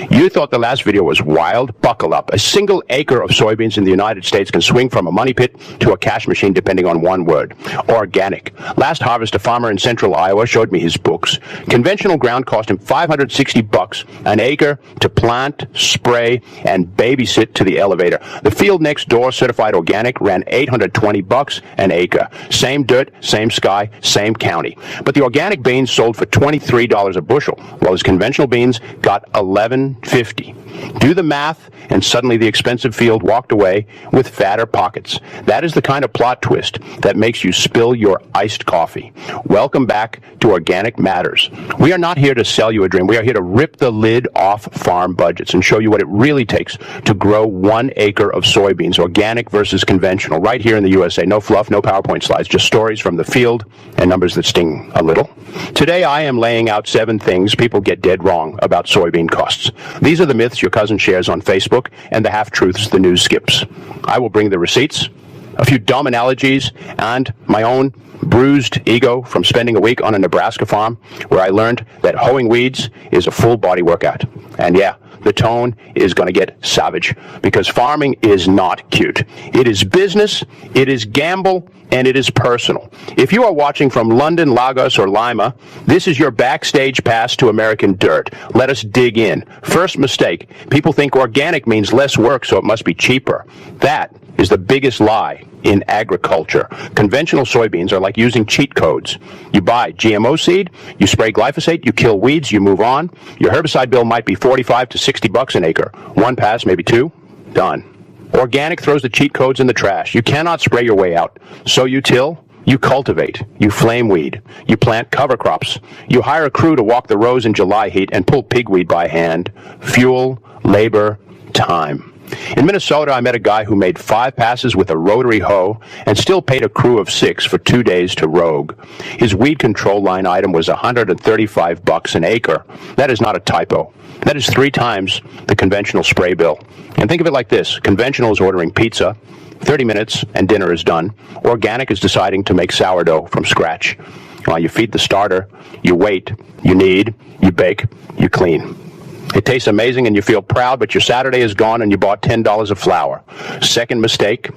You thought the last video was wild? Buckle up. A single acre of soybeans in the United States can swing from a money pit to a cash machine depending on one word: organic. Last harvest, a farmer in central Iowa showed me his books. Conventional ground cost him $560 an acre to plant, spray, and babysit to the elevator. The field next door, certified organic, ran $820 an acre. Same dirt, same sky, same county. But the organic beans sold for $23 a bushel, while his conventional beans got $11.50. Do the math, and suddenly the expensive field walked away with fatter pockets. That is the kind of plot twist that makes you spill your iced coffee. Welcome back to Organic Matters. We are not here to sell you a dream. We are here to rip the lid off farm budgets and show you what it really takes to grow 1 acre of soybeans, organic versus conventional, right here in the USA. No fluff, no PowerPoint slides, just stories from the field and numbers that sting a little. Today I am laying out 7 things people get dead wrong about soybean costs. These are the myths your cousin shares on Facebook and the half-truths the news skips. I will bring the receipts, a few dumb analogies, and my own bruised ego from spending a week on a Nebraska farm where I learned that hoeing weeds is a full body workout. And yeah, the tone is going to get savage because farming is not cute. It is business, it is gamble, and it is personal. If you are watching from London, Lagos, or Lima, this is your backstage pass to American dirt. Let us dig in. First mistake, people think organic means less work, so it must be cheaper. That is the biggest lie in agriculture. Conventional soybeans are like using cheat codes. You buy GMO seed, you spray glyphosate, you kill weeds, you move on. Your herbicide bill might be $45 to $60 an acre. 1 pass, maybe 2, done. Organic throws the cheat codes in the trash. You cannot spray your way out. So you till, you cultivate, you flame weed, you plant cover crops, you hire a crew to walk the rows in July heat and pull pigweed by hand. Fuel, labor, time. In Minnesota, I met a guy who made 5 passes with a rotary hoe and still paid a crew of 6 for 2 days to rogue. His weed control line item was $135 an acre. That is not a typo. That is 3 times the conventional spray bill. And think of it like this. Conventional is ordering pizza, 30 minutes, and dinner is done. Organic is deciding to make sourdough from scratch. While you feed the starter, you wait, you knead, you bake, you clean. It tastes amazing and you feel proud, but your Saturday is gone and you bought $10 of flour. Second mistake,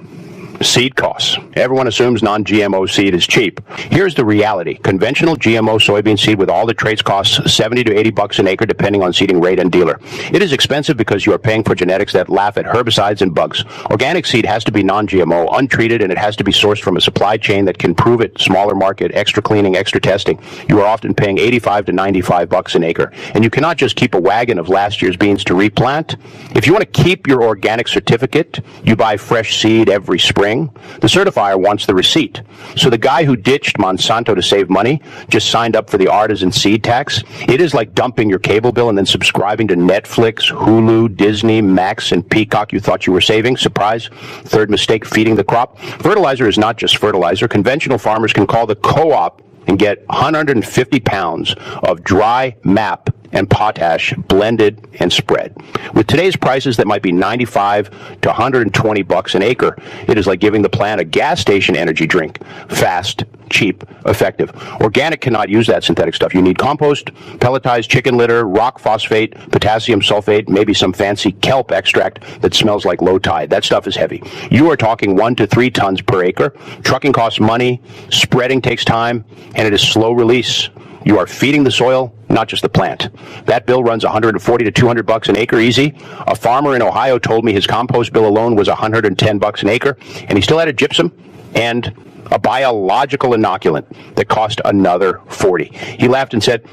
seed costs. Everyone assumes non-GMO seed is cheap. Here's the reality. Conventional GMO soybean seed with all the traits costs $70 to $80 an acre depending on seeding rate and dealer. It is expensive because you are paying for genetics that laugh at herbicides and bugs. Organic seed has to be non-GMO, untreated, and it has to be sourced from a supply chain that can prove it. Smaller market, extra cleaning, extra testing. You are often paying $85 to $95 an acre. And you cannot just keep a wagon of last year's beans to replant. If you want to keep your organic certificate, you buy fresh seed every spring. The certifier wants the receipt. So the guy who ditched Monsanto to save money just signed up for the artisan seed tax. It is like dumping your cable bill and then subscribing to Netflix, Hulu, Disney, Max, and Peacock you thought you were saving. Surprise. Third mistake, feeding the crop. Fertilizer is not just fertilizer. Conventional farmers can call the co-op and get 150 pounds of dry MAP and potash blended and spread. With today's prices that might be $95 to $120 an acre, it is like giving the plant a gas station energy drink. Fast, cheap, effective. Organic cannot use that synthetic stuff. You need compost, pelletized chicken litter, rock phosphate, potassium sulfate, maybe some fancy kelp extract that smells like low tide. That stuff is heavy. You are talking 1 to 3 tons per acre. Trucking costs money, spreading takes time, and it is slow release. You are feeding the soil, not just the plant. That bill runs $140 to $200 an acre easy. A farmer in Ohio told me his compost bill alone was $110 an acre, and he still added gypsum and a biological inoculant that cost another $40. He laughed and said,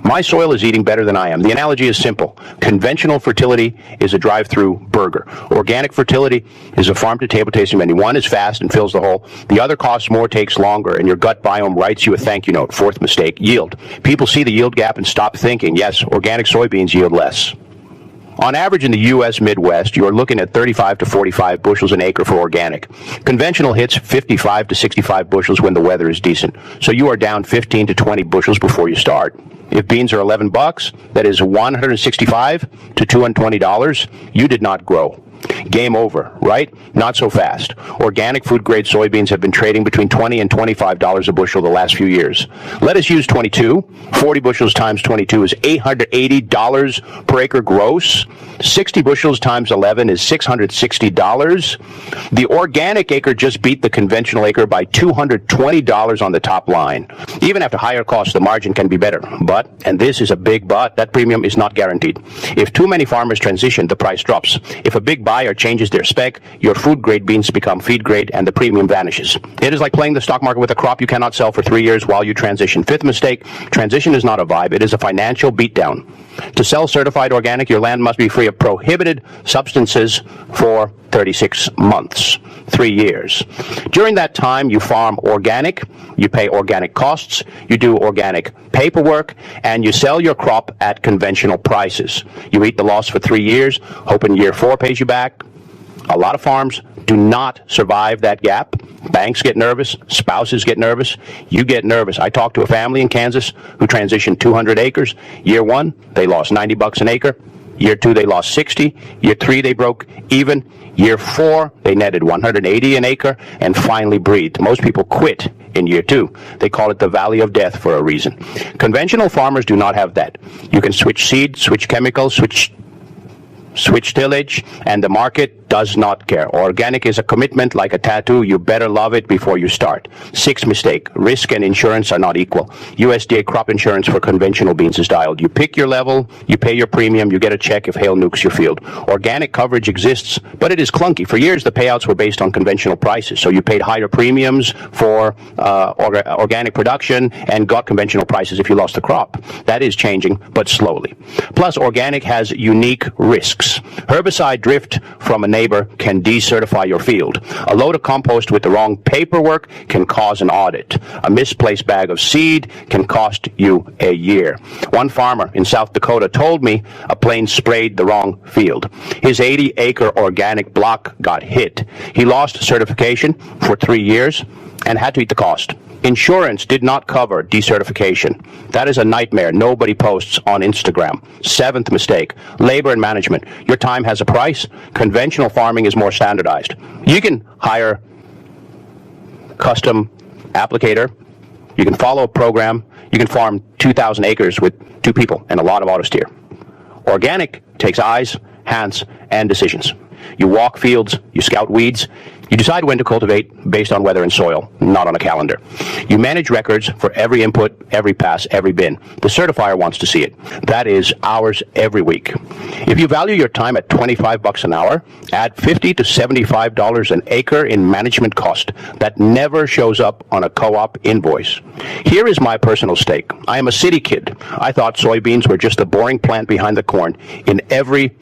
"My soil is eating better than I am." The analogy is simple. Conventional fertility is a drive-through burger. Organic fertility is a farm-to-table tasting menu. One is fast and fills the hole. The other costs more, takes longer, and your gut biome writes you a thank you note. Fourth mistake, yield. People see the yield gap and stop thinking, yes, organic soybeans yield less. On average in the U.S. Midwest, you're looking at 35 to 45 bushels an acre for organic. Conventional hits 55 to 65 bushels when the weather is decent. So you are down 15 to 20 bushels before you start. If beans are $11, that is $165 to $220. You did not grow. Game over, right? Not so fast. Organic food-grade soybeans have been trading between $20 and $25 a bushel the last few years. Let us use 22. 40 bushels times 22 is $880 per acre gross. 60 bushels times 11 is $660. The organic acre just beat the conventional acre by $220 on the top line. Even after higher costs, the margin can be better. But, and this is a big but, that premium is not guaranteed. If too many farmers transition, the price drops. If a big buyer changes their spec, your food-grade beans become feed-grade and the premium vanishes. It is like playing the stock market with a crop you cannot sell for 3 years while you transition. Fifth mistake, transition is not a vibe, it is a financial beatdown. To sell certified organic, your land must be free of prohibited substances for 36 months, 3 years. During that time, you farm organic, you pay organic costs, you do organic paperwork, and you sell your crop at conventional prices. You eat the loss for 3 years, hoping year 4 pays you back. A lot of farms do not survive that gap. Banks get nervous, spouses get nervous, you get nervous. I talked to a family in Kansas who transitioned 200 acres. Year 1, they lost $90 an acre. Year 2, they lost 60. Year 3, they broke even. Year 4, they netted 180 an acre and finally breathed. Most people quit in year 2. They call it the valley of death for a reason. Conventional farmers do not have that. You can switch seed, switch chemicals, switch tillage, and the market does not care. Organic is a commitment like a tattoo. You better love it before you start. Sixth mistake, risk and insurance are not equal. USDA crop insurance for conventional beans is dialed. You pick your level, you pay your premium, you get a check if hail nukes your field. Organic coverage exists, but it is clunky. For years, the payouts were based on conventional prices, so you paid higher premiums for organic production and got conventional prices if you lost the crop. That is changing, but slowly. Plus, organic has unique risks. Herbicide drift from a neighbor can decertify your field. A load of compost with the wrong paperwork can cause an audit. A misplaced bag of seed can cost you a year. One farmer in South Dakota told me a plane sprayed the wrong field. His 80-acre organic block got hit. He lost certification for 3 years and had to eat the cost. Insurance did not cover decertification. That is a nightmare nobody posts on Instagram. Seventh mistake, labor and management. Your time has a price. Conventional farming is more standardized. You can hire custom applicator. You can follow a program. You can farm 2,000 acres with 2 people and a lot of auto steer. Organic takes eyes, hands, and decisions. You walk fields, you scout weeds, you decide when to cultivate based on weather and soil, not on a calendar. You manage records for every input, every pass, every bin. The certifier wants to see it. That is hours every week. If you value your time at $25 an hour, add $50 to $75 an acre in management cost. That never shows up on a co-op invoice. Here is my personal stake. I am a city kid. I thought soybeans were just the boring plant behind the corn in every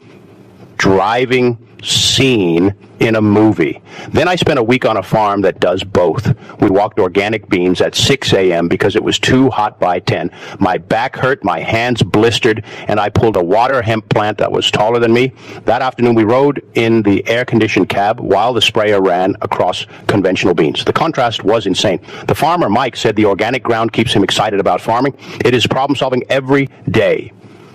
driving scene in a movie. Then I spent a week on a farm that does both. We walked organic beans at 6 a.m. because it was too hot by 10. My back hurt, my hands blistered, and I pulled a water hemp plant that was taller than me. That afternoon we rode in the air-conditioned cab while the sprayer ran across conventional beans. The contrast was insane. The farmer, Mike, said the organic ground keeps him excited about farming. It is problem-solving every day.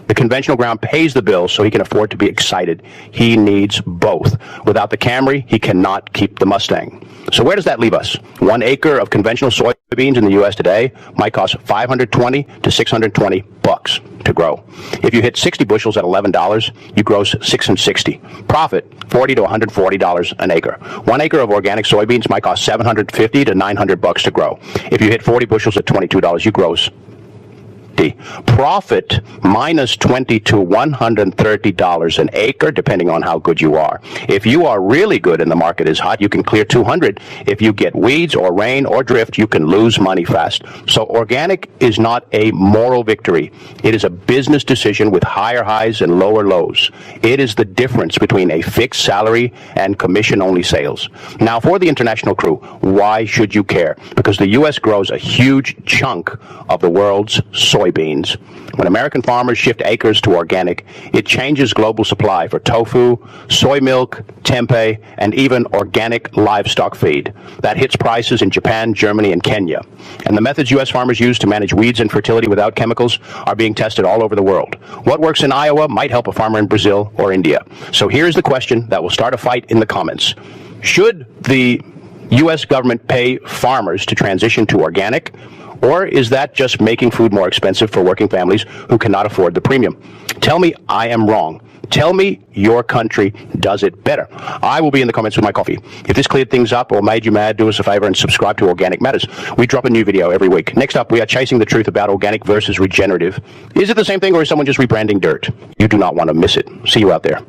The conventional ground pays the bills so he can afford to be excited. He needs both. Without the Camry, he cannot keep the Mustang. So where does that leave us? 1 acre of conventional soybeans in the U.S. today might cost $520 to $620 to grow. If you hit 60 bushels at $11, you gross $660. Profit $40 to $140 an acre. 1 acre of organic soybeans might cost $750 to $900 to grow. If you hit 40 bushels at $22, you gross profit minus $20 to $130 an acre, depending on how good you are. If you are really good and the market is hot, you can clear $200. If you get weeds or rain or drift, you can lose money fast. So organic is not a moral victory. It is a business decision with higher highs and lower lows. It is the difference between a fixed salary and commission-only sales. Now, for the international crew, why should you care? Because the U.S. grows a huge chunk of the world's soybeans. soybeans. When American farmers shift acres to organic, it changes global supply for tofu, soy milk, tempeh, and even organic livestock feed. That hits prices in Japan, Germany, and Kenya. And the methods U.S. farmers use to manage weeds and fertility without chemicals are being tested all over the world. What works in Iowa might help a farmer in Brazil or India. So here's the question that will start a fight in the comments. Should the U.S. government pay farmers to transition to organic? Or is that just making food more expensive for working families who cannot afford the premium? Tell me I am wrong. Tell me your country does it better. I will be in the comments with my coffee. If this cleared things up or made you mad, do us a favor and subscribe to Organic Matters. We drop a new video every week. Next up, we are chasing the truth about organic versus regenerative. Is it the same thing or is someone just rebranding dirt? You do not want to miss it. See you out there.